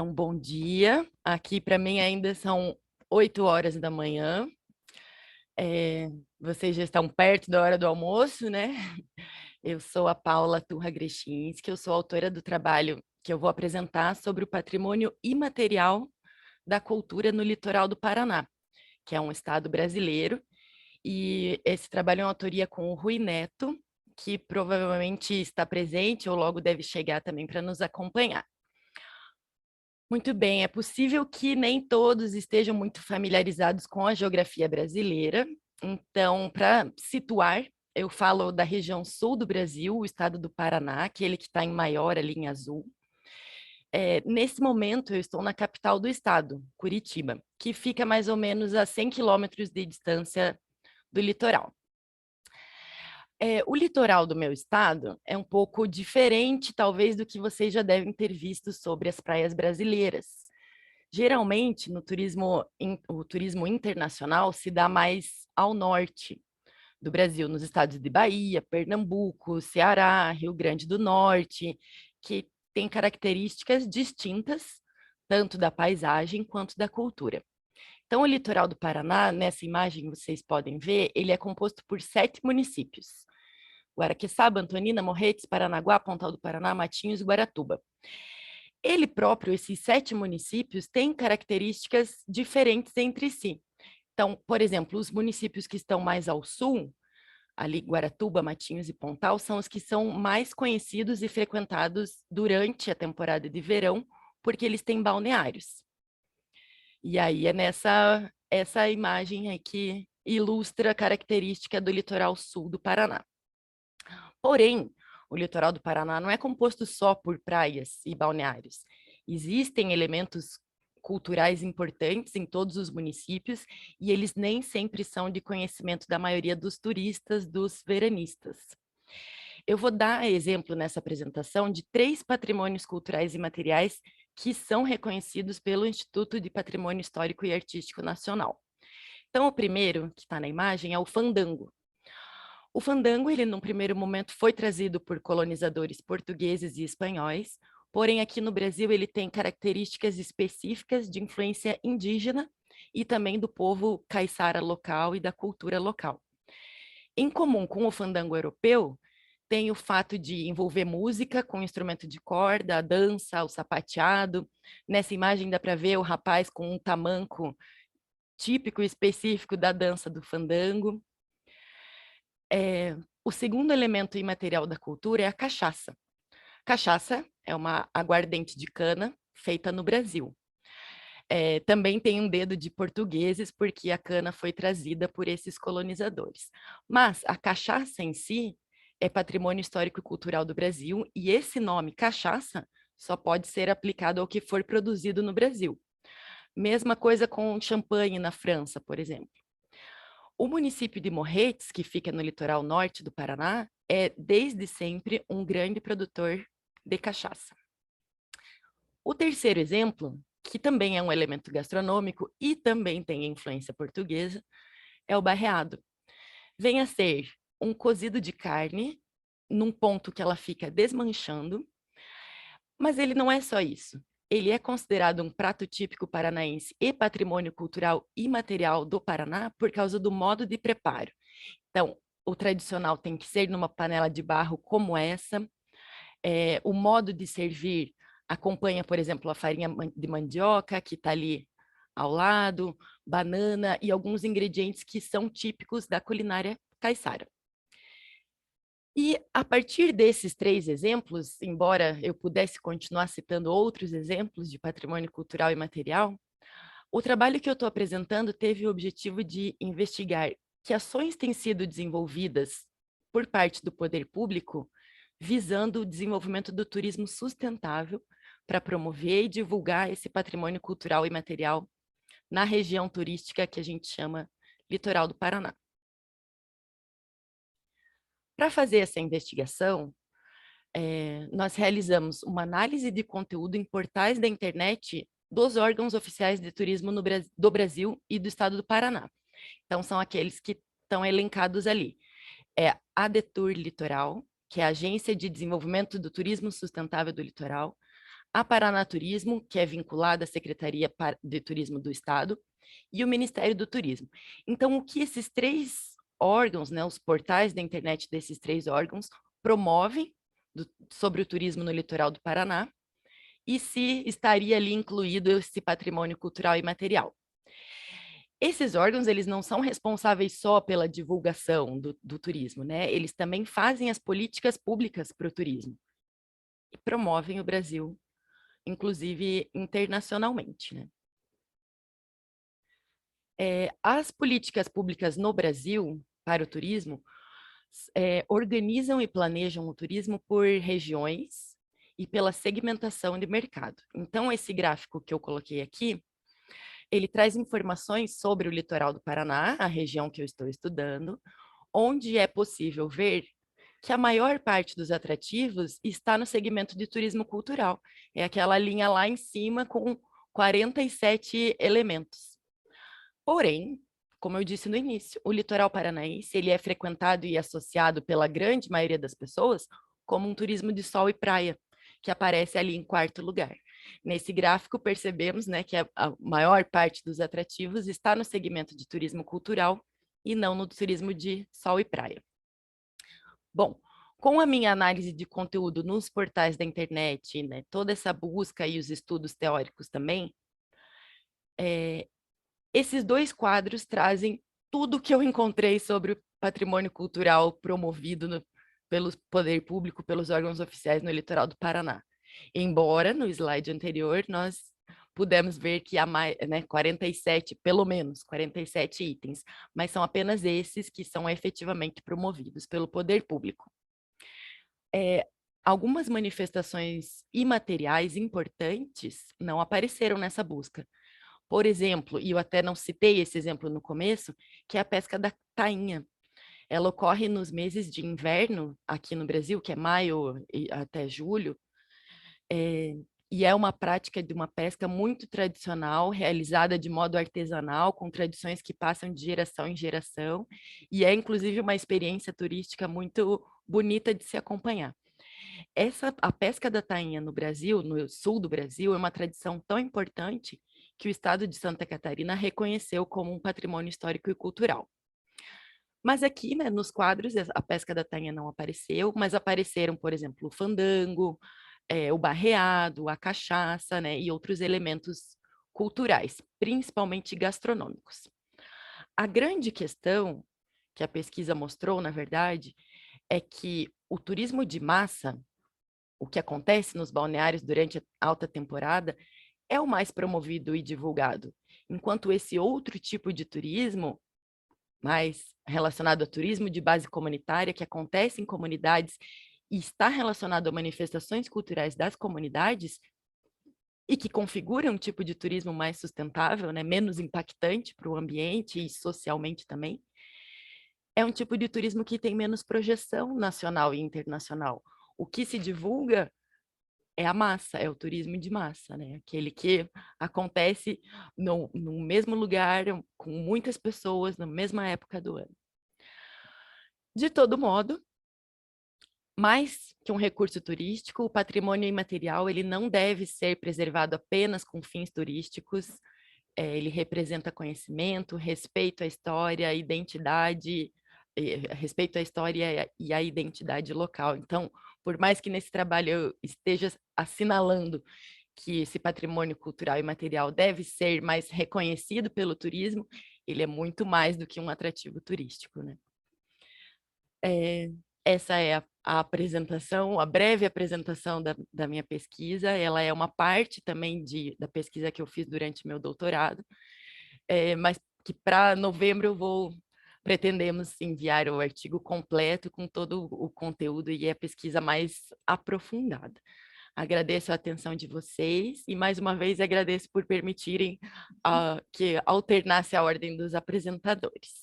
Um bom dia. Aqui para mim ainda são 8 horas da manhã. É, Vocês já estão perto da hora do almoço, né? Eu sou a Paula Turra Grechinski, eu sou autora do trabalho que eu vou apresentar sobre o patrimônio imaterial da cultura no litoral do Paraná, que é um estado brasileiro. E esse trabalho é uma autoria com o Rui Neto, que provavelmente está presente ou logo deve chegar também para nos acompanhar. Muito bem, é possível que nem todos estejam muito familiarizados com a geografia brasileira. Então, para situar, eu falo da região sul do Brasil, o estado do Paraná, aquele que está em maior ali em azul. Nesse momento, eu estou na capital do estado, Curitiba, que fica mais ou menos a 100 quilômetros de distância do litoral. O litoral do meu estado é um pouco diferente, talvez, do que vocês já devem ter visto sobre as praias brasileiras. Geralmente, o turismo internacional se dá mais ao norte do Brasil, nos estados de Bahia, Pernambuco, Ceará, Rio Grande do Norte, que têm características distintas, tanto da paisagem quanto da cultura. Então, o litoral do Paraná, nessa imagem vocês podem ver, ele é composto por 7 municípios: Guaraqueçaba, Antonina, Morretes, Paranaguá, Pontal do Paraná, Matinhos e Guaratuba. Ele próprio, esses 7 municípios, têm características diferentes entre si. Então, por exemplo, os municípios que estão mais ao sul, ali Guaratuba, Matinhos e Pontal, são os que são mais conhecidos e frequentados durante a temporada de verão, porque eles têm balneários. E aí é essa imagem aí que ilustra a característica do litoral sul do Paraná. Porém, o litoral do Paraná não é composto só por praias e balneários. Existem elementos culturais importantes em todos os municípios e eles nem sempre são de conhecimento da maioria dos turistas, dos veranistas. Eu vou dar exemplo nessa apresentação de 3 patrimônios culturais e materiais que são reconhecidos pelo Instituto de Patrimônio Histórico e Artístico Nacional. Então, o primeiro, que está na imagem, é o fandango. O fandango, ele num primeiro momento foi trazido por colonizadores portugueses e espanhóis, porém aqui no Brasil ele tem características específicas de influência indígena e também do povo caiçara local e da cultura local. Em comum com o fandango europeu, tem o fato de envolver música com instrumento de corda, a dança, o sapateado. Nessa imagem dá para ver o rapaz com um tamanco típico e específico da dança do fandango. O segundo elemento imaterial da cultura é a cachaça. Cachaça é uma aguardente de cana feita no Brasil. Também tem um dedo de portugueses, porque a cana foi trazida por esses colonizadores. Mas a cachaça em si é patrimônio histórico e cultural do Brasil, e esse nome, cachaça, só pode ser aplicado ao que for produzido no Brasil. Mesma coisa com champanhe na França, por exemplo. O município de Morretes, que fica no litoral norte do Paraná, é desde sempre um grande produtor de cachaça. O terceiro exemplo, que também é um elemento gastronômico e também tem influência portuguesa, é o barreado. Vem a ser um cozido de carne num ponto que ela fica desmanchando, mas ele não é só isso. Ele é considerado um prato típico paranaense e patrimônio cultural imaterial do Paraná por causa do modo de preparo. Então, o tradicional tem que ser numa panela de barro como essa. O modo de servir acompanha, por exemplo, a farinha de mandioca, que está ali ao lado, banana e alguns ingredientes que são típicos da culinária caiçara. E a partir desses 3 exemplos, embora eu pudesse continuar citando outros exemplos de patrimônio cultural e material, o trabalho que eu estou apresentando teve o objetivo de investigar que ações têm sido desenvolvidas por parte do poder público visando o desenvolvimento do turismo sustentável para promover e divulgar esse patrimônio cultural e material na região turística que a gente chama Litoral do Paraná. Para fazer essa investigação, nós realizamos uma análise de conteúdo em portais da internet dos órgãos oficiais de turismo do Brasil e do estado do Paraná. Então, são aqueles que estão elencados ali. É a Detour Litoral, que é a Agência de Desenvolvimento do Turismo Sustentável do Litoral, a Paranaturismo, que é vinculada à Secretaria de Turismo do Estado, e o Ministério do Turismo. Então, o que esses três órgãos, né, os portais da internet desses três órgãos, promovem sobre o turismo no litoral do Paraná, e se estaria ali incluído esse patrimônio cultural e material. Esses órgãos, eles não são responsáveis só pela divulgação do turismo, né? Eles também fazem as políticas públicas para o turismo e promovem o Brasil, inclusive internacionalmente, né? As políticas públicas no Brasil para o turismo organizam e planejam o turismo por regiões e pela segmentação de mercado. Então, esse gráfico que eu coloquei aqui, ele traz informações sobre o litoral do Paraná, a região que eu estou estudando, onde é possível ver que a maior parte dos atrativos está no segmento de turismo cultural. É aquela linha lá em cima com 47 elementos. Porém, como eu disse no início, o litoral paranaense ele é frequentado e associado pela grande maioria das pessoas como um turismo de sol e praia, que aparece ali em quarto lugar. Nesse gráfico percebemos, né, que a maior parte dos atrativos está no segmento de turismo cultural e não no turismo de sol e praia. Bom, com a minha análise de conteúdo nos portais da internet, né, toda essa busca e os estudos teóricos também, esses dois quadros trazem tudo que eu encontrei sobre o patrimônio cultural promovido pelo poder público, pelos órgãos oficiais no litoral do Paraná. Embora no slide anterior nós pudemos ver que há mais, né, 47, pelo menos 47 itens, mas são apenas esses que são efetivamente promovidos pelo poder público. Algumas manifestações imateriais importantes não apareceram nessa busca. Por exemplo, e eu até não citei esse exemplo no começo, que é a pesca da tainha. Ela ocorre nos meses de inverno aqui no Brasil, que é maio até julho, e é uma prática de uma pesca muito tradicional, realizada de modo artesanal, com tradições que passam de geração em geração, e é inclusive uma experiência turística muito bonita de se acompanhar. A pesca da tainha no Brasil, no sul do Brasil, é uma tradição tão importante que o estado de Santa Catarina reconheceu como um patrimônio histórico e cultural. Mas aqui, né, nos quadros, a pesca da tainha não apareceu, mas apareceram, por exemplo, o fandango, o barreado, a cachaça, né, e outros elementos culturais, principalmente gastronômicos. A grande questão que a pesquisa mostrou, na verdade, é que o turismo de massa, o que acontece nos balneários durante a alta temporada, é o mais promovido e divulgado, enquanto esse outro tipo de turismo, mais relacionado a turismo de base comunitária, que acontece em comunidades e está relacionado a manifestações culturais das comunidades, e que configura um tipo de turismo mais sustentável, né, menos impactante para o ambiente e socialmente também, é um tipo de turismo que tem menos projeção nacional e internacional. O que se divulga é a massa, é o turismo de massa, né? Aquele que acontece no mesmo lugar, com muitas pessoas, na mesma época do ano. De todo modo, mais que um recurso turístico, o patrimônio imaterial ele não deve ser preservado apenas com fins turísticos. Ele representa conhecimento, respeito à história, identidade, respeito à história e à identidade local. Então, por mais que nesse trabalho eu esteja assinalando que esse patrimônio cultural e material deve ser mais reconhecido pelo turismo, ele é muito mais do que um atrativo turístico, né? Essa é a apresentação, a breve apresentação da minha pesquisa. Ela é uma parte também da pesquisa que eu fiz durante meu doutorado, mas que para novembro pretendemos enviar o artigo completo com todo o conteúdo e a pesquisa mais aprofundada. Agradeço a atenção de vocês e, mais uma vez, agradeço por permitirem que alternasse a ordem dos apresentadores.